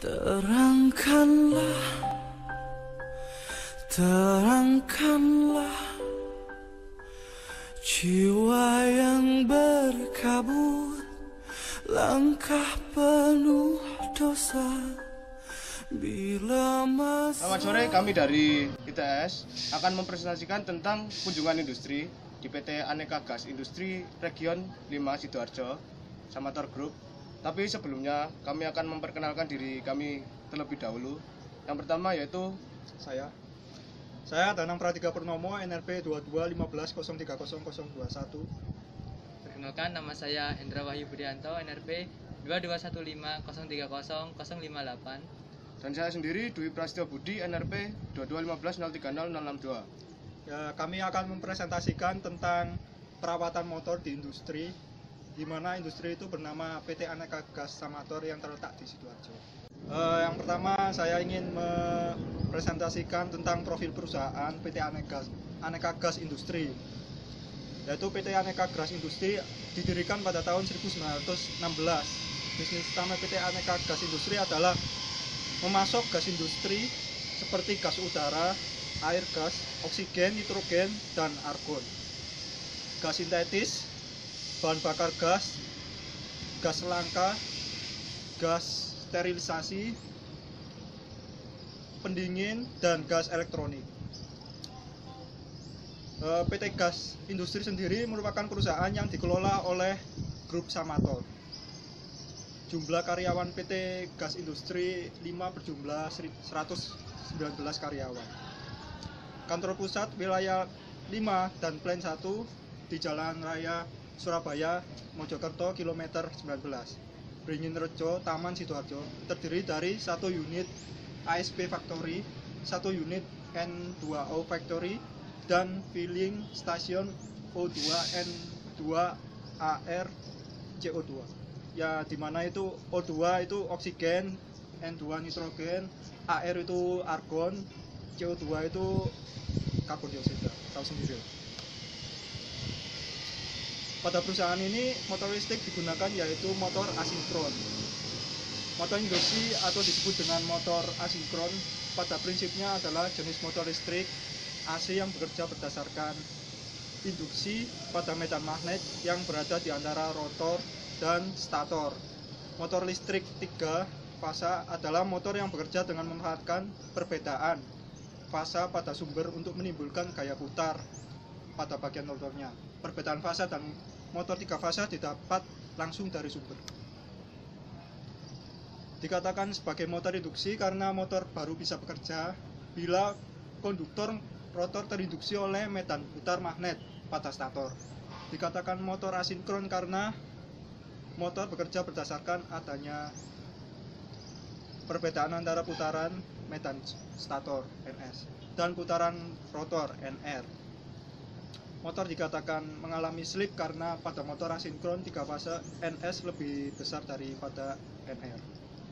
Terangkanlah, terangkanlah jiwa yang berkabut, langkah penuh dosa. Bila masa... Selamat sore, kami dari ITS akan mempresentasikan tentang kunjungan industri di PT Aneka Gas Industri Region 5 Sidoarjo, Samator Group. Tapi sebelumnya kami akan memperkenalkan diri kami terlebih dahulu. Yang pertama yaitu Saya Danang Pratika Purnomo, NRP 2215030021. Perkenalkan, nama saya Hendra Wahyu Budianto, NRP 2215030058. dan saya sendiri Dwi Prasetyo Budi, NRP 22150306062. Ya, kami akan mempresentasikan tentang perawatan motor di industri, di mana industri itu bernama PT Aneka Gas Samator yang terletak di Sidoarjo. Yang pertama saya ingin mempresentasikan tentang profil perusahaan PT Aneka Gas Industri. Yaitu PT Aneka Gas Industri didirikan pada tahun 1916. Bisnis utama PT Aneka Gas Industri adalah memasok gas industri seperti gas udara, air gas, oksigen, nitrogen, dan argon. Gas sintetis, bahan bakar gas, gas langka, gas sterilisasi, pendingin, dan gas elektronik. PT Gas Industri sendiri merupakan perusahaan yang dikelola oleh grup Samator. Jumlah karyawan PT Gas Industri 5 berjumlah 119 karyawan. Kantor pusat wilayah 5 dan Plan 1 di Jalan Raya Surabaya, Mojokerto, kilometer 19. Beringin Rejo, Taman Sidoarjo, terdiri dari 1 unit ASP Factory, 1 unit N2O Factory, dan filling stasiun O2 N2 AR CO2. Ya, dimana itu O2 itu oksigen, N2 nitrogen, AR itu argon, CO2 itu karbon dioksida. Tahu sendiri. Pada perusahaan ini motor listrik digunakan yaitu motor asinkron. Motor industri atau disebut dengan motor asinkron pada prinsipnya adalah jenis motor listrik AC yang bekerja berdasarkan induksi pada medan magnet yang berada di antara rotor dan stator. Motor listrik 3 fasa adalah motor yang bekerja dengan memanfaatkan perbedaan fasa pada sumber untuk menimbulkan gaya putar pada bagian rotornya. Perbedaan fasa dan motor 3 fasa didapat langsung dari sumber. Dikatakan sebagai motor induksi karena motor baru bisa bekerja bila konduktor rotor terinduksi oleh medan putar magnet pada stator. Dikatakan motor asinkron karena motor bekerja berdasarkan adanya perbedaan antara putaran medan stator NS dan putaran rotor NR. Motor dikatakan mengalami slip karena pada motor asinkron 3 fase NS lebih besar daripada NR,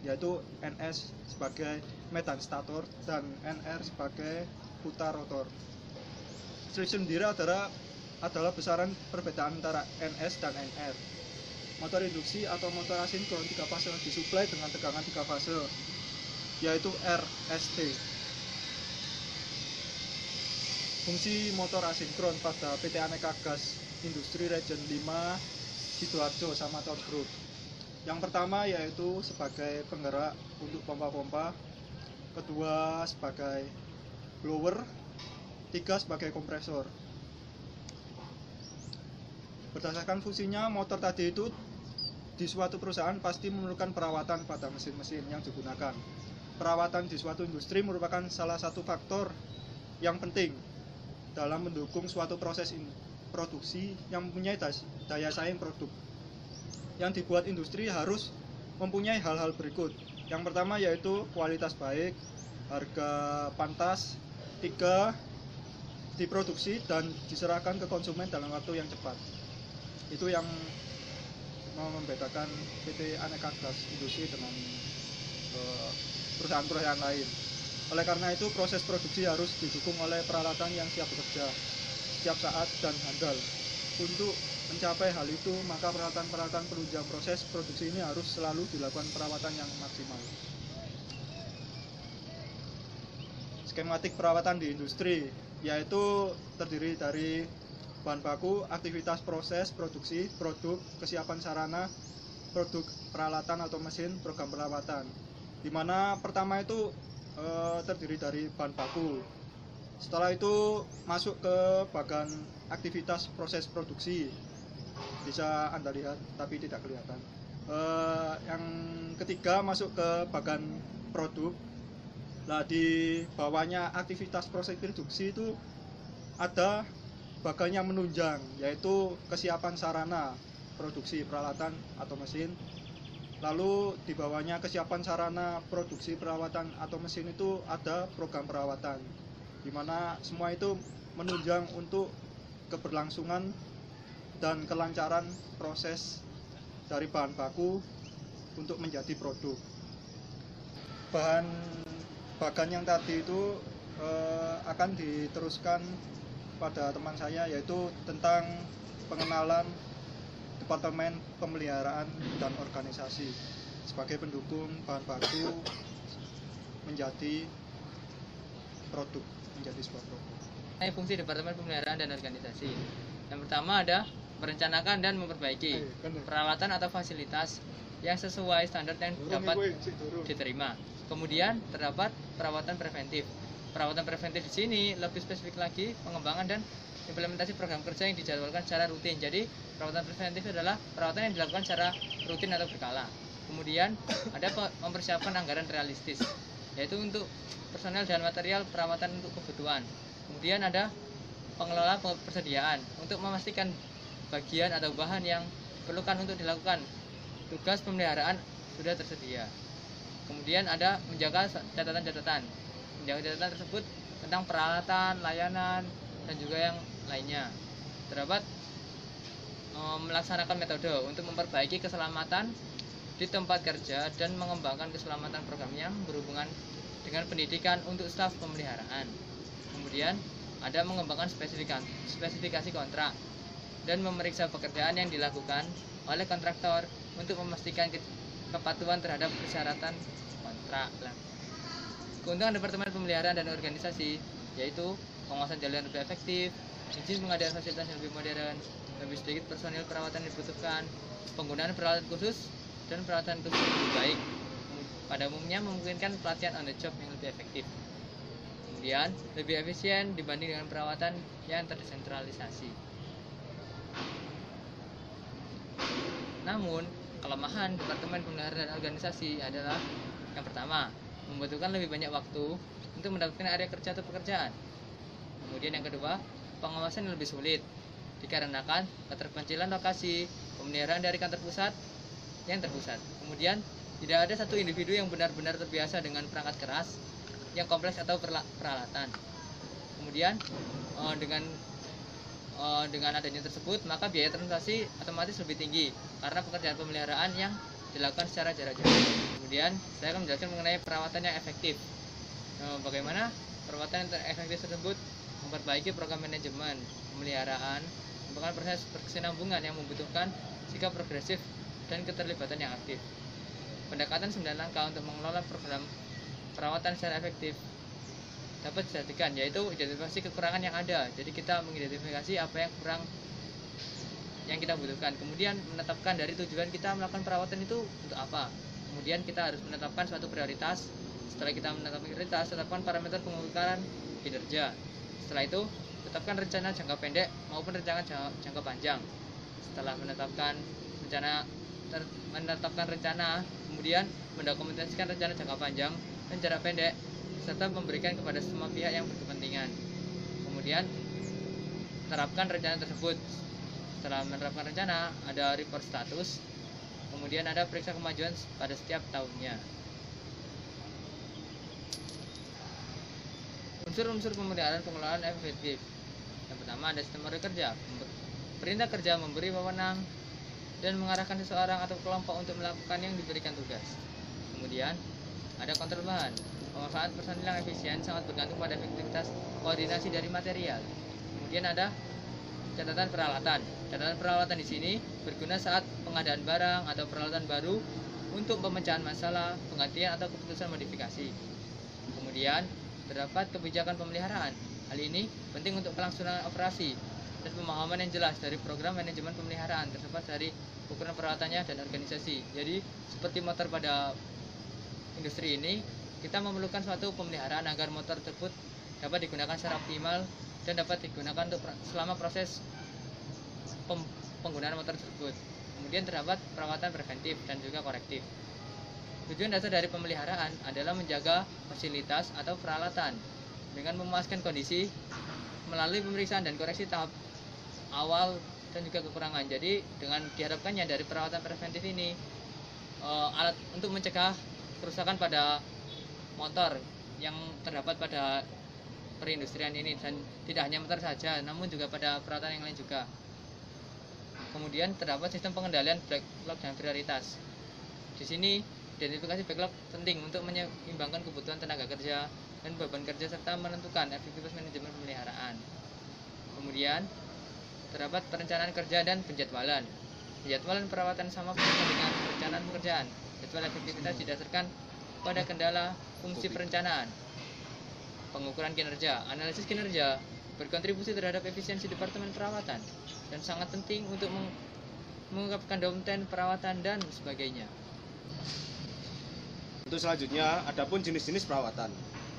yaitu NS sebagai medan stator dan NR sebagai putar rotor. Slip sendiri adalah besaran perbedaan antara NS dan NR. Motor induksi atau motor asinkron 3 fase disuplai dengan tegangan 3 fase, yaitu RST. Fungsi motor asinkron pada PT Aneka Gas Industri Region 5 Sidoarjo Samator Group. Yang pertama yaitu sebagai penggerak untuk pompa-pompa, kedua sebagai blower, 3 sebagai kompresor. Berdasarkan fungsinya, motor tadi itu di suatu perusahaan pasti memerlukan perawatan pada mesin-mesin yang digunakan. Perawatan di suatu industri merupakan salah satu faktor yang penting dalam mendukung suatu proses produksi yang mempunyai daya saing produk. Yang dibuat industri harus mempunyai hal-hal berikut. Yang pertama yaitu kualitas baik, harga pantas, 3 diproduksi dan diserahkan ke konsumen dalam waktu yang cepat. Itu yang membedakan PT Aneka Gas Industri dengan perusahaan-perusahaan lain. Oleh karena itu, proses produksi harus didukung oleh peralatan yang siap bekerja setiap saat dan handal. Untuk mencapai hal itu, maka peralatan-peralatan penunjang proses produksi ini harus selalu dilakukan perawatan yang maksimal. skematik perawatan di industri, yaitu terdiri dari bahan baku, aktivitas proses, produksi, produk, kesiapan sarana, produk peralatan atau mesin, program perawatan. Di mana pertama itu terdiri dari bahan baku. Setelah itu masuk ke bagian aktivitas proses produksi. Bisa Anda lihat tapi tidak kelihatan. Yang ketiga masuk ke bagian produk. Nah, di bawahnya aktivitas proses produksi itu ada bagian yang menunjang, yaitu kesiapan sarana produksi peralatan atau mesin. Lalu di bawahnya kesiapan sarana produksi perawatan atau mesin itu ada program perawatan, di mana semua itu menunjang untuk keberlangsungan dan kelancaran proses dari bahan baku untuk menjadi produk. Bagan yang tadi itu akan diteruskan pada teman saya, yaitu tentang pengenalan Departemen Pemeliharaan dan Organisasi sebagai pendukung bahan baku menjadi produk, menjadi sebuah produk. Fungsi Departemen Pemeliharaan dan Organisasi. Yang pertama ada merencanakan dan memperbaiki peralatan atau fasilitas yang sesuai standar yang dapat diterima. Kemudian terdapat perawatan preventif. Perawatan preventif di sini lebih spesifik lagi pengembangan dan implementasi program kerja yang dijadwalkan secara rutin. Jadi perawatan preventif adalah perawatan yang dilakukan secara rutin atau berkala. Kemudian ada mempersiapkan anggaran realistis, yaitu untuk personel dan material perawatan untuk kebutuhan. Kemudian ada pengelola persediaan untuk memastikan bagian atau bahan yang diperlukan untuk dilakukan tugas pemeliharaan sudah tersedia. Kemudian ada menjaga catatan-catatan. Menjaga catatan tersebut tentang peralatan, layanan, dan juga yang lainnya. Terdapat melaksanakan metode untuk memperbaiki keselamatan di tempat kerja dan mengembangkan keselamatan program yang berhubungan dengan pendidikan untuk staf pemeliharaan. Kemudian ada mengembangkan spesifikasi kontrak dan memeriksa pekerjaan yang dilakukan oleh kontraktor untuk memastikan kepatuhan terhadap persyaratan kontrak. Keuntungan Departemen Pemeliharaan dan Organisasi yaitu penguasaan jalan lebih efektif, izin pengadaan fasilitas yang lebih modern, lebih sedikit personil perawatan yang dibutuhkan, penggunaan peralatan khusus dan perawatan khusus yang lebih baik. Pada umumnya memungkinkan pelatihan on the job yang lebih efektif. Kemudian lebih efisien dibanding dengan perawatan yang terdesentralisasi. Namun, kelemahan Departemen Pemeliharaan dan Organisasi adalah yang pertama, membutuhkan lebih banyak waktu untuk mendapatkan area kerja atau pekerjaan. Kemudian yang kedua, pengawasan yang lebih sulit dikarenakan keterpencilan lokasi pemeliharaan dari kantor pusat yang terpusat. Kemudian tidak ada satu individu yang benar-benar terbiasa dengan perangkat keras yang kompleks atau peralatan. Kemudian dengan adanya tersebut, maka biaya transaksi otomatis lebih tinggi karena pekerjaan pemeliharaan yang dilakukan secara jarak jauh. Kemudian saya akan menjelaskan mengenai perawatan yang efektif. Bagaimana perawatan yang efektif tersebut? Memperbaiki program manajemen pemeliharaan, mengembangkan proses berkesinambungan yang membutuhkan sikap progresif dan keterlibatan yang aktif. Pendekatan 9 langkah untuk mengelola program perawatan secara efektif dapat diperhatikan, yaitu identifikasi kekurangan yang ada. Jadi kita mengidentifikasi apa yang kurang yang kita butuhkan. Kemudian menetapkan dari tujuan kita melakukan perawatan itu untuk apa. Kemudian kita harus menetapkan suatu prioritas. Setelah kita menetapkan prioritas, tetapkan parameter pengukuran kinerja. Setelah itu, tetapkan rencana jangka pendek maupun rencana jangka panjang. Setelah menetapkan rencana, kemudian mendokumentasikan rencana jangka panjang dan jarak pendek serta memberikan kepada semua pihak yang berkepentingan. Kemudian terapkan rencana tersebut. Setelah menerapkan rencana, ada report status. Kemudian ada periksa kemajuan pada setiap tahunnya. Unsur-unsur pemeliharaan pengelolaan efektif. Yang pertama ada sistem order kerja. Perintah kerja memberi wewenang dan mengarahkan seseorang atau kelompok untuk melakukan yang diberikan tugas. Kemudian ada kontrol bahan. Pemanfaatan personil yang efisien sangat bergantung pada efektivitas koordinasi dari material. Kemudian ada catatan peralatan. Catatan peralatan di sini berguna saat pengadaan barang atau peralatan baru untuk pemecahan masalah, penggantian atau keputusan modifikasi. Kemudian terdapat kebijakan pemeliharaan. Hal ini penting untuk kelangsungan operasi dan pemahaman yang jelas dari program manajemen pemeliharaan terlepas dari ukuran perawatannya dan organisasi. Jadi seperti motor pada industri ini, kita memerlukan suatu pemeliharaan agar motor tersebut dapat digunakan secara optimal dan dapat digunakan untuk selama proses penggunaan motor tersebut. Kemudian terdapat perawatan preventif dan juga korektif. Tujuan dasar dari pemeliharaan adalah menjaga fasilitas atau peralatan dengan memuaskan kondisi melalui pemeriksaan dan koreksi tahap awal dan juga kekurangan. Jadi dengan diharapkannya dari perawatan preventif ini alat untuk mencegah kerusakan pada motor yang terdapat pada perindustrian ini, dan tidak hanya motor saja namun juga pada perawatan yang lain juga. Kemudian terdapat sistem pengendalian backlog dan prioritas. Di sini identifikasi backlog penting untuk menyeimbangkan kebutuhan tenaga kerja dan beban kerja serta menentukan efektivitas manajemen pemeliharaan. Kemudian terdapat perencanaan kerja dan penjadwalan. Penjadwalan perawatan sama dengan perencanaan pekerjaan. Jadwal efektivitas didasarkan pada kendala fungsi perencanaan. Pengukuran kinerja, analisis kinerja berkontribusi terhadap efisiensi departemen perawatan dan sangat penting untuk mengungkapkan downtime perawatan dan sebagainya. Untuk selanjutnya, adapun jenis-jenis perawatan.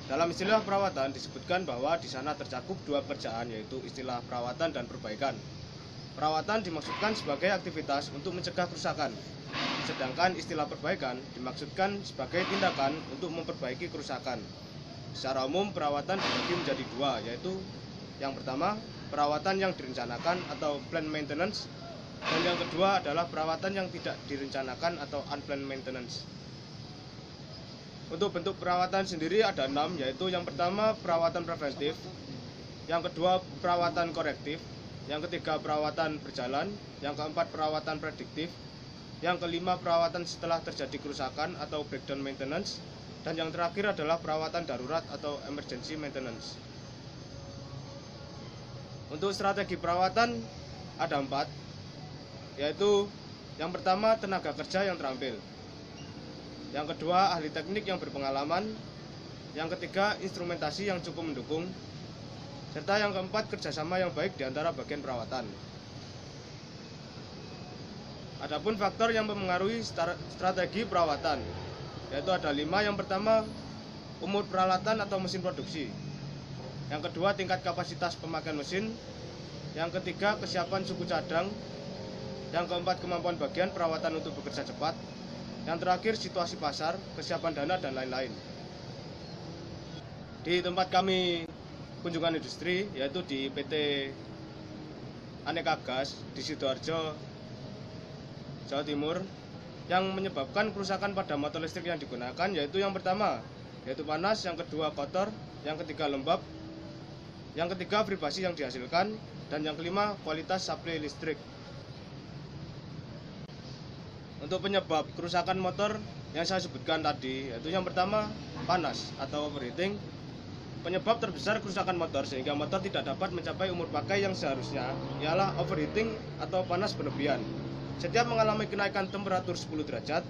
Dalam istilah perawatan disebutkan bahwa di sana tercakup dua pekerjaan, yaitu istilah perawatan dan perbaikan. Perawatan dimaksudkan sebagai aktivitas untuk mencegah kerusakan, sedangkan istilah perbaikan dimaksudkan sebagai tindakan untuk memperbaiki kerusakan. Secara umum, perawatan dibagi menjadi dua, yaitu yang pertama, perawatan yang direncanakan atau planned maintenance, dan yang kedua adalah perawatan yang tidak direncanakan atau unplanned maintenance. Untuk bentuk perawatan sendiri ada 6, yaitu yang pertama perawatan preventif, yang kedua perawatan korektif, yang ketiga perawatan berjalan, yang keempat perawatan prediktif, yang kelima perawatan setelah terjadi kerusakan atau breakdown maintenance, dan yang terakhir adalah perawatan darurat atau emergency maintenance. Untuk strategi perawatan ada 4, yaitu yang pertama tenaga kerja yang terampil, yang kedua ahli teknik yang berpengalaman, yang ketiga instrumentasi yang cukup mendukung, serta yang keempat kerjasama yang baik di antara bagian perawatan. Adapun faktor yang mempengaruhi strategi perawatan, yaitu ada 5. Yang pertama umur peralatan atau mesin produksi, yang kedua tingkat kapasitas pemakaian mesin, yang ketiga kesiapan suku cadang, yang keempat kemampuan bagian perawatan untuk bekerja cepat, yang terakhir situasi pasar, kesiapan dana, dan lain-lain. Di tempat kami kunjungan industri, yaitu di PT Aneka Gas di Sidoarjo, Jawa Timur, yang menyebabkan kerusakan pada motor listrik yang digunakan yaitu yang pertama yaitu panas, yang kedua kotor, yang ketiga lembab, yang ketiga vibrasi yang dihasilkan, dan yang kelima kualitas suplai listrik. Untuk penyebab kerusakan motor yang saya sebutkan tadi, yaitu yang pertama panas atau overheating. Penyebab terbesar kerusakan motor sehingga motor tidak dapat mencapai umur pakai yang seharusnya ialah overheating atau panas berlebihan. Setiap mengalami kenaikan temperatur 10 derajat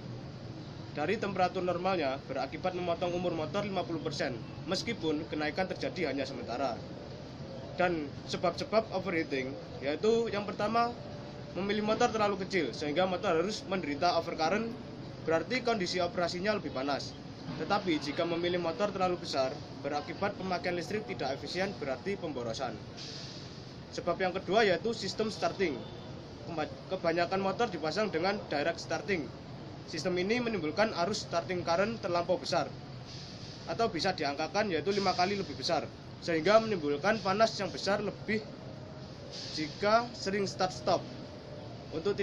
dari temperatur normalnya berakibat memotong umur motor 50%, meskipun kenaikan terjadi hanya sementara. Dan sebab-sebab overheating yaitu yang pertama memilih motor terlalu kecil sehingga motor harus menderita overcurrent, berarti kondisi operasinya lebih panas. Tetapi jika memilih motor terlalu besar berakibat pemakaian listrik tidak efisien, berarti pemborosan. Sebab yang kedua yaitu sistem starting. Kebanyakan motor dipasang dengan direct starting. Sistem ini menimbulkan arus starting current terlampau besar atau bisa diangkakan yaitu 5 kali lebih besar, sehingga menimbulkan panas yang besar lebih jika sering start stop. Untuk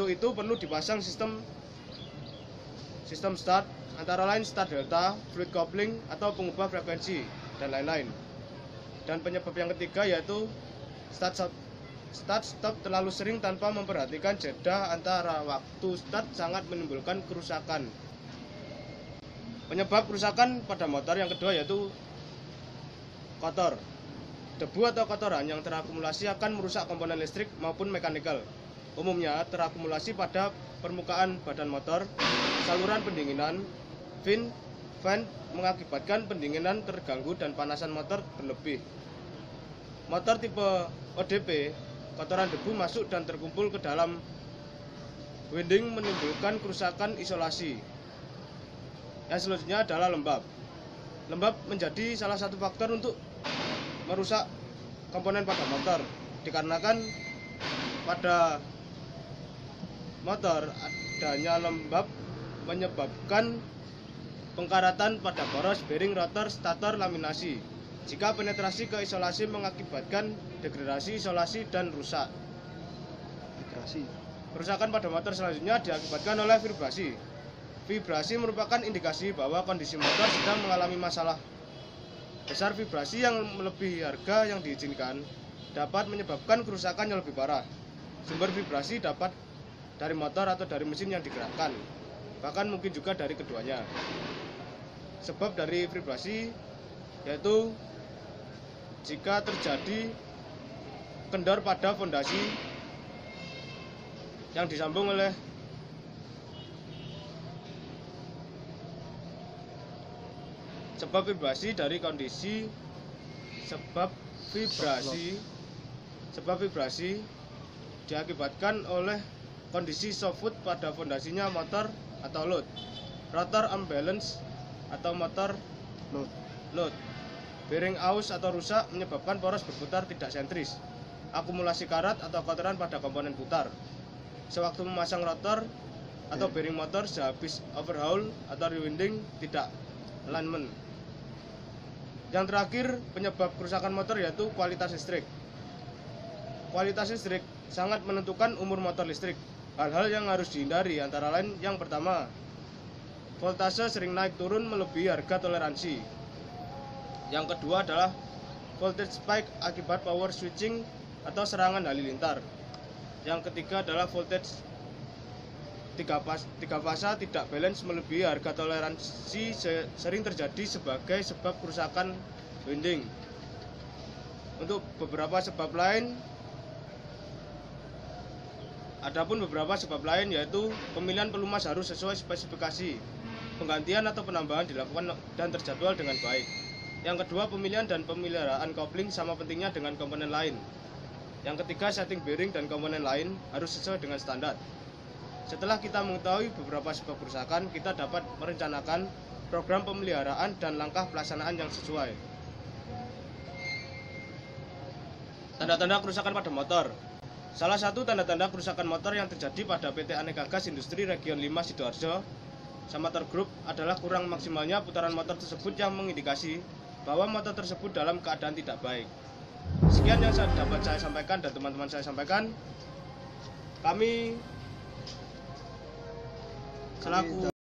itu perlu dipasang sistem start, antara lain start delta, fluid coupling atau pengubah frekuensi dan lain-lain. Dan penyebab yang ketiga yaitu start stop terlalu sering tanpa memperhatikan jeda antara waktu start sangat menimbulkan kerusakan. Penyebab kerusakan pada motor yang kedua yaitu kotor. Debu atau kotoran yang terakumulasi akan merusak komponen listrik maupun mekanikal. Umumnya terakumulasi pada permukaan badan motor, saluran pendinginan, fin, vent mengakibatkan pendinginan terganggu dan panasan motor berlebih. Motor tipe ODP, kotoran debu masuk dan terkumpul ke dalam winding menimbulkan kerusakan isolasi. Yang selanjutnya adalah lembab. Lembab menjadi salah satu faktor untuk merusak komponen pada motor, dikarenakan pada motor adanya lembab menyebabkan pengkaratan pada poros bearing rotor stator laminasi. Jika penetrasi ke isolasi mengakibatkan degradasi isolasi dan rusak. Kerusakan pada motor selanjutnya diakibatkan oleh vibrasi. Vibrasi merupakan indikasi bahwa kondisi motor sedang mengalami masalah. Besar vibrasi yang melebihi harga yang diizinkan dapat menyebabkan kerusakan yang lebih parah. Sumber vibrasi dapat dari motor atau dari mesin yang digerakkan, bahkan mungkin juga dari keduanya. Sebab dari vibrasi yaitu jika terjadi kendor pada fondasi yang disambung oleh sebab vibrasi dari kondisi sebab vibrasi diakibatkan oleh kondisi soft pada fondasinya motor atau load, rotor unbalance atau motor load, bearing aus atau rusak menyebabkan poros berputar tidak sentris, akumulasi karat atau kotoran pada komponen putar. Sewaktu memasang rotor atau bearing motor sehabis overhaul atau rewinding tidak alignment. Yang terakhir, penyebab kerusakan motor yaitu kualitas listrik. Kualitas listrik sangat menentukan umur motor listrik. Hal-hal yang harus dihindari antara lain yang pertama, voltase sering naik turun melebihi harga toleransi. Yang kedua adalah voltage spike akibat power switching atau serangan halilintar. Yang ketiga adalah voltage tiga fasa tidak balance melebihi harga toleransi sering terjadi sebagai sebab kerusakan winding. Untuk beberapa sebab lain, adapun beberapa sebab lain yaitu pemilihan pelumas harus sesuai spesifikasi, penggantian atau penambahan dilakukan dan terjadwal dengan baik. Yang kedua, pemilihan dan pemeliharaan kopling sama pentingnya dengan komponen lain. Yang ketiga, setting bearing dan komponen lain harus sesuai dengan standar. Setelah kita mengetahui beberapa sebab kerusakan, kita dapat merencanakan program pemeliharaan dan langkah pelaksanaan yang sesuai. Tanda-tanda kerusakan pada motor. Salah satu tanda-tanda kerusakan motor yang terjadi pada PT Aneka Gas Industri Region 5 Sidoarjo Samator Group adalah kurang maksimalnya putaran motor tersebut yang mengindikasi bahwa motor tersebut dalam keadaan tidak baik. Sekian yang dapat saya sampaikan dan teman-teman saya sampaikan. Kami selaku